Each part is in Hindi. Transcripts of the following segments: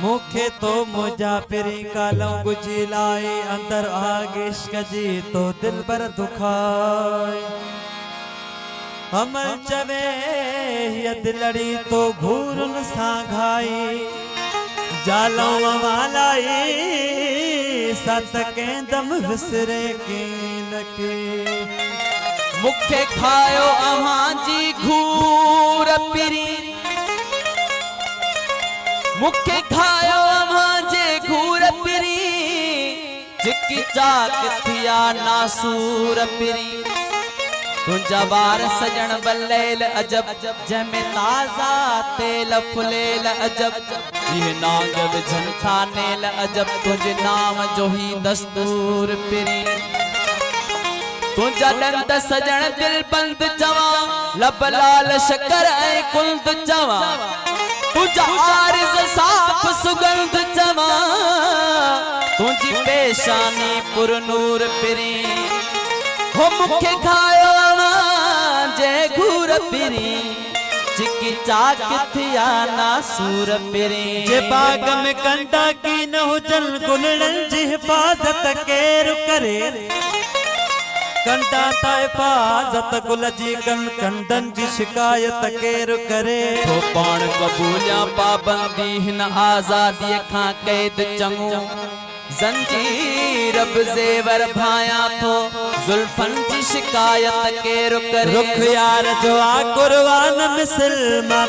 मुखे तो मुझा पिरी कालों गुजिलाए अंदर आगे इश्क़ तो दिल पर दुखाए अमल चवे ये दिलड़ी तो घूरन सांघाई जालों वालाई सत के दम विसरे के नके मुखे खायो अहां जी घूर पिरी मुखे खायो अहां जे घूर पिरी जिकी चाक थिया नासूर पिरी तुझा बार सजन बल्लेल अजब जमे ताजा तेल फुलेल अजब ये नाग विझन थानेल अजब तुझे नाम जो ही दस्तूर पिरी तुझा दंत सजन दिल बंद जवा लब लाल शकर ऐ कुल्द जवा तुझा आरिज़ साफ सुगंध जवा तुझी पेशानी पुरनूर पिरी हो मुखे खायो जे घूर पिरी जिकी चाक थिया नासूर पिरी जे बाग में कंडा की न हुजन गुलड़न जी हिफाजत केर करे कंडा ता हिफाजत गुल जी कंडन जी शिकायत केर करे तो पाण कबूलिया पाबंदी हिन आजादी खां कैद चंगू जंजीर अब जेवर भाया तो जुल्फन की शिकायत के रुख यार जो आ कुर्बान मिसल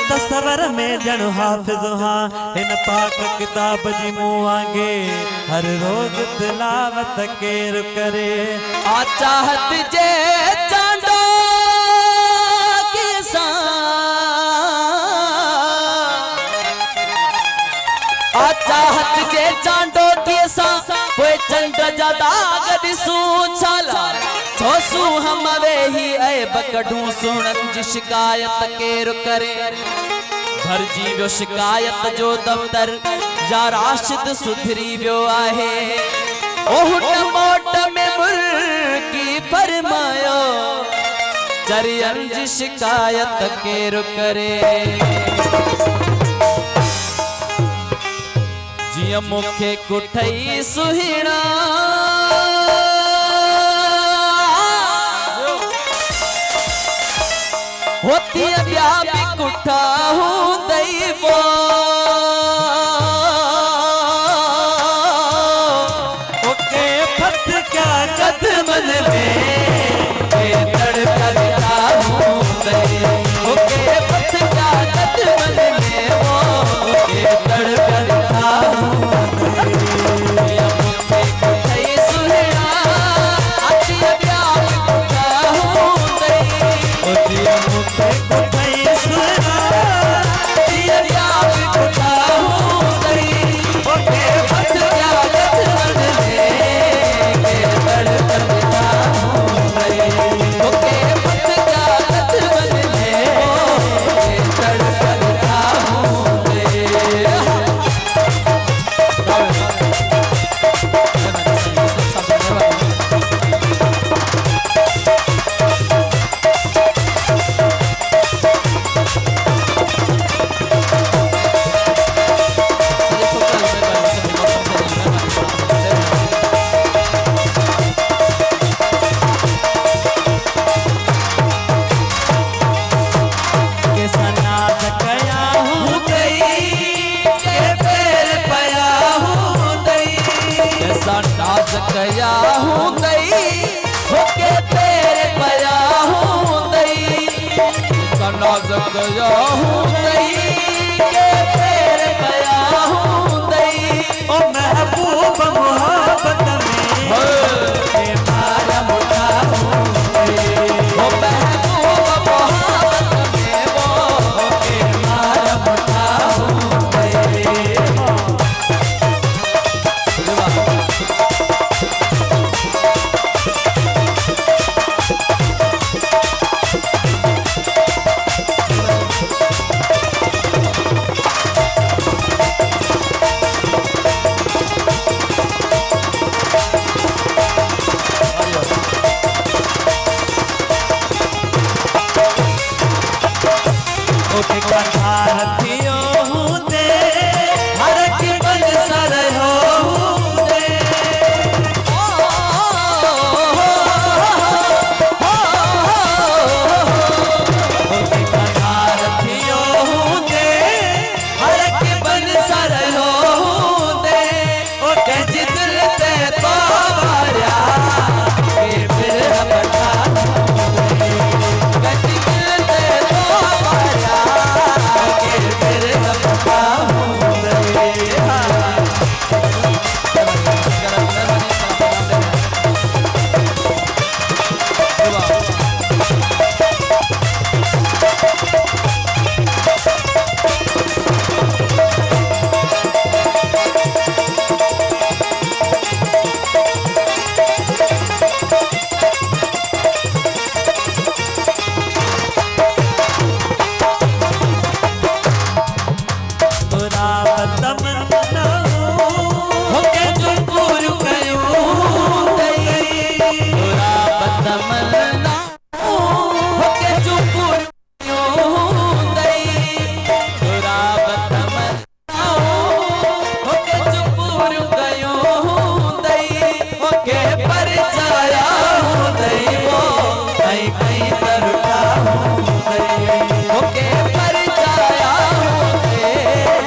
तस्वर में जन हाफिज हाँ इन पाक किताब जी मुँह आगे हर रोज तिलावत के करे आ चाहत जे चांदो के आ चाहत जे चांदो के कोई चंद्र जदाग दिसू छाला छोसू हम वेही ऐ बकड़ू सुणन जी शिकायत केर करे भर जी वो शिकायत जो दफ्तर या राशिद सुधरी वियो आहे ओहुन मोट में मुर्गी फरमायो चरियन जी शिकायत केर करे जिया मुखे कुठई सुहिणा होती ब्या भी कुठा हूँ दैवो ओके फत क्या कदमन में तड़पता हूँ दैवो ओके फत क्या कदमन में वो ओके तड़पता गया हूँ दई होके तेरे पया हूँ दई नाज गया हूँ दई के तेरे पया हूँ दई ओ महबूब मोहब्बत में मारा मुठा हूँ ओ महबूब मोहब्बत में वो के मारा मुठा हूँ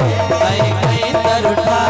कहीं कहीं तर उठा